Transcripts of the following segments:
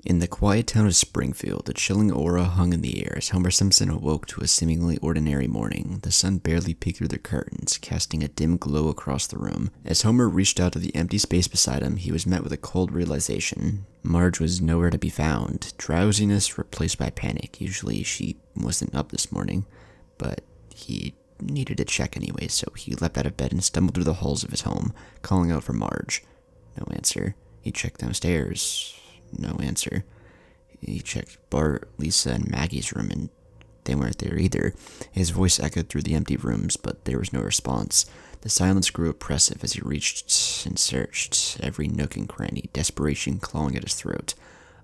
In the quiet town of Springfield, a chilling aura hung in the air as Homer Simpson awoke to a seemingly ordinary morning. The sun barely peeked through the curtains, casting a dim glow across the room. As Homer reached out to the empty space beside him, he was met with a cold realization. Marge was nowhere to be found. Drowsiness replaced by panic. Usually she wasn't up this morning, but he needed to check anyway, so he leapt out of bed and stumbled through the halls of his home, calling out for Marge. No answer. He checked downstairs. No answer. He checked Bart, Lisa, and Maggie's room, and they weren't there either. His voice echoed through the empty rooms, but there was no response. The silence grew oppressive as he reached and searched every nook and cranny, desperation clawing at his throat.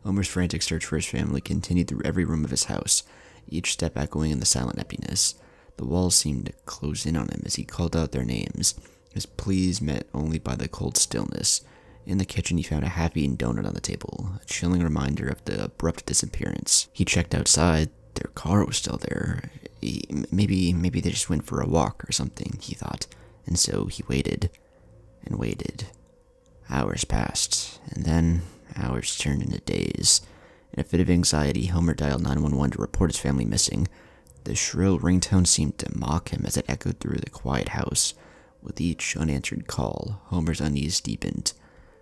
Homer's frantic search for his family continued through every room of his house, each step echoing in the silent emptiness. The walls seemed to close in on him as he called out their names, his pleas met only by the cold stillness. In the kitchen, he found a half-eaten donut on the table, a chilling reminder of the abrupt disappearance. He checked outside. Their car was still there. Maybe they just went for a walk or something, he thought. And so he waited and waited. Hours passed, and then hours turned into days. In a fit of anxiety, Homer dialed 911 to report his family missing. The shrill ringtone seemed to mock him as it echoed through the quiet house. With each unanswered call, Homer's unease deepened.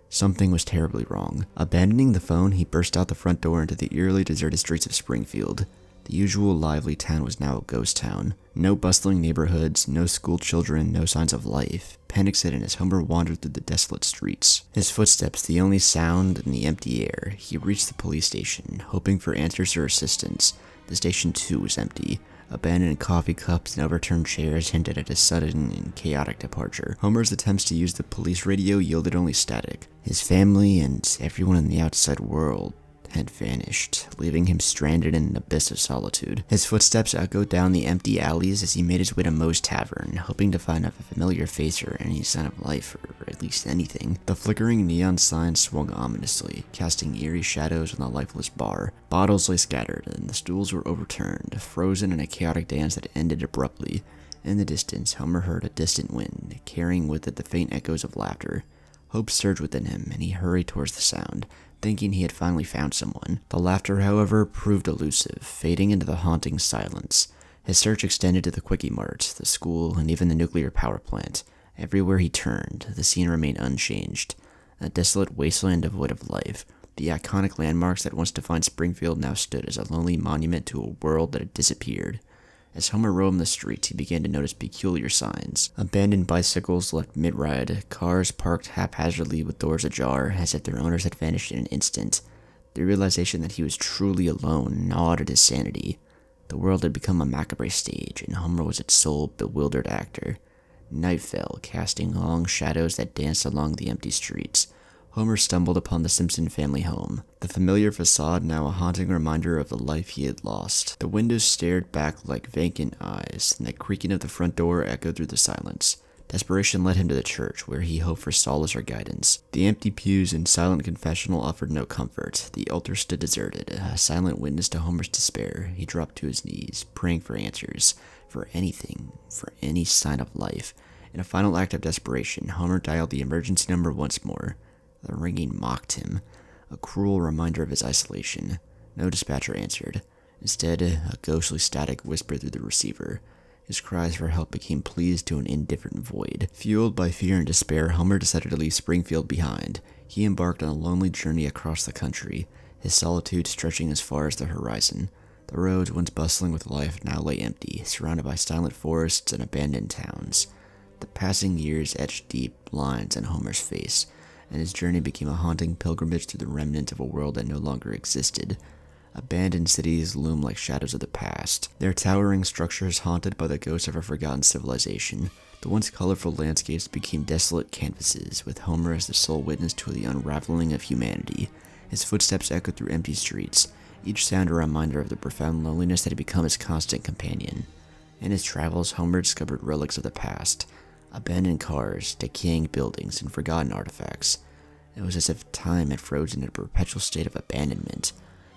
Something was terribly wrong. Abandoning the phone, he burst out the front door into the eerily deserted streets of Springfield. The usual lively town was now a ghost town. No bustling neighborhoods, no school children, no signs of life. Panic set in as Homer wandered through the desolate streets. His footsteps the only sound in the empty air. He reached the police station, hoping for answers or assistance. The station too was empty. Abandoned coffee cups and overturned chairs hinted at a sudden and chaotic departure. Homer's attempts to use the police radio yielded only static. His family and everyone in the outside world had vanished, leaving him stranded in an abyss of solitude. His footsteps echoed down the empty alleys as he made his way to Moe's Tavern, hoping to find a familiar face or any sign of life, or at least anything. The flickering neon sign swung ominously, casting eerie shadows on the lifeless bar. Bottles lay scattered, and the stools were overturned, frozen in a chaotic dance that ended abruptly. In the distance, Homer heard a distant wind, carrying with it the faint echoes of laughter. Hope surged within him, and he hurried towards the sound, thinking he had finally found someone. The laughter, however, proved elusive, fading into the haunting silence. His search extended to the Quickie Mart, the school, and even the nuclear power plant. Everywhere he turned, the scene remained unchanged. A desolate wasteland devoid of life. The iconic landmarks that once defined Springfield now stood as a lonely monument to a world that had disappeared. As Homer roamed the streets, he began to notice peculiar signs. Abandoned bicycles left mid-ride, cars parked haphazardly with doors ajar, as if their owners had vanished in an instant. The realization that he was truly alone gnawed at his sanity. The world had become a macabre stage, and Homer was its sole bewildered actor. Night fell, casting long shadows that danced along the empty streets. Homer stumbled upon the Simpson family home, the familiar facade now a haunting reminder of the life he had lost. The windows stared back like vacant eyes, and the creaking of the front door echoed through the silence. Desperation led him to the church, where he hoped for solace or guidance. The empty pews and silent confessional offered no comfort. The altar stood deserted, a silent witness to Homer's despair. He dropped to his knees, praying for answers, for anything, for any sign of life. In a final act of desperation, Homer dialed the emergency number once more. The ringing mocked him, a cruel reminder of his isolation. No dispatcher answered. Instead, a ghostly static whispered through the receiver. His cries for help became pleas to an indifferent void. Fueled by fear and despair, Homer decided to leave Springfield behind. He embarked on a lonely journey across the country, his solitude stretching as far as the horizon. The roads, once bustling with life, now lay empty, surrounded by silent forests and abandoned towns. The passing years etched deep lines on Homer's face, and his journey became a haunting pilgrimage through the remnants of a world that no longer existed. Abandoned cities loom like shadows of the past, their towering structures haunted by the ghosts of a forgotten civilization. The once colorful landscapes became desolate canvases, with Homer as the sole witness to the unraveling of humanity. His footsteps echoed through empty streets, each sound a reminder of the profound loneliness that had become his constant companion. In his travels, Homer discovered relics of the past, abandoned cars, decaying buildings, and forgotten artifacts. It was as if time had frozen in a perpetual state of abandonment.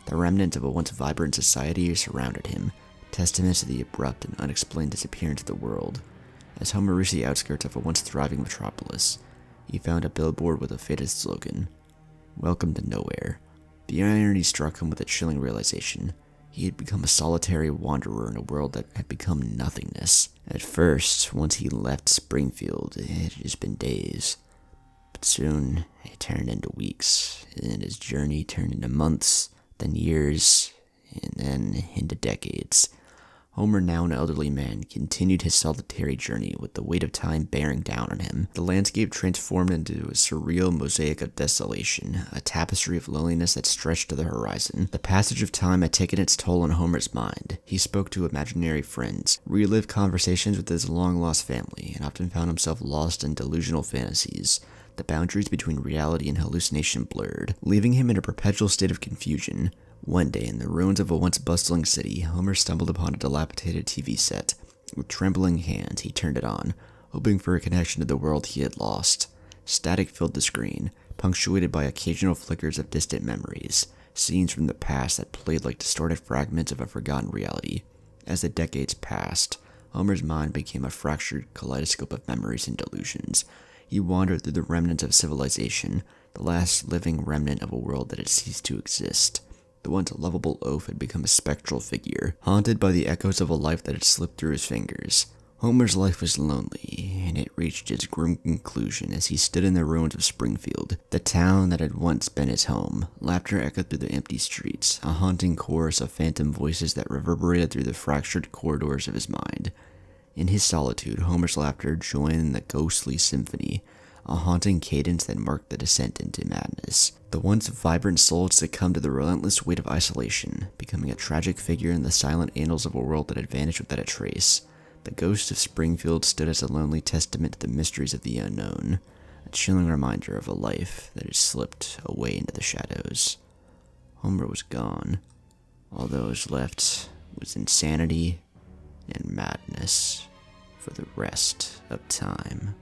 The remnants of a once vibrant society surrounded him, testaments to the abrupt and unexplained disappearance of the world. As Homer reached the outskirts of a once thriving metropolis, he found a billboard with a faded slogan, "Welcome to Nowhere." The irony struck him with a chilling realization. He had become a solitary wanderer in a world that had become nothingness. At first, once he left Springfield, it had just been days. But soon, it turned into weeks, and his journey turned into months, then years, and then into decades. Homer, now an elderly man, continued his solitary journey with the weight of time bearing down on him. The landscape transformed into a surreal mosaic of desolation, a tapestry of loneliness that stretched to the horizon. The passage of time had taken its toll on Homer's mind. He spoke to imaginary friends, relived conversations with his long-lost family, and often found himself lost in delusional fantasies. The boundaries between reality and hallucination blurred, leaving him in a perpetual state of confusion. One day, in the ruins of a once bustling city, Homer stumbled upon a dilapidated TV set. With trembling hands, he turned it on, hoping for a connection to the world he had lost. Static filled the screen, punctuated by occasional flickers of distant memories, scenes from the past that played like distorted fragments of a forgotten reality. As the decades passed, Homer's mind became a fractured kaleidoscope of memories and delusions. He wandered through the remnants of civilization, the last living remnant of a world that had ceased to exist. The once lovable oaf had become a spectral figure, haunted by the echoes of a life that had slipped through his fingers. Homer's life was lonely, and it reached its grim conclusion as he stood in the ruins of Springfield, the town that had once been his home. Laughter echoed through the empty streets, a haunting chorus of phantom voices that reverberated through the fractured corridors of his mind. In his solitude, Homer's laughter joined in the ghostly symphony, a haunting cadence that marked the descent into madness. The once vibrant soul succumbed to the relentless weight of isolation, becoming a tragic figure in the silent annals of a world that had vanished without a trace. The ghost of Springfield stood as a lonely testament to the mysteries of the unknown, a chilling reminder of a life that had slipped away into the shadows. Homer was gone. All that was left was insanity and madness for the rest of time.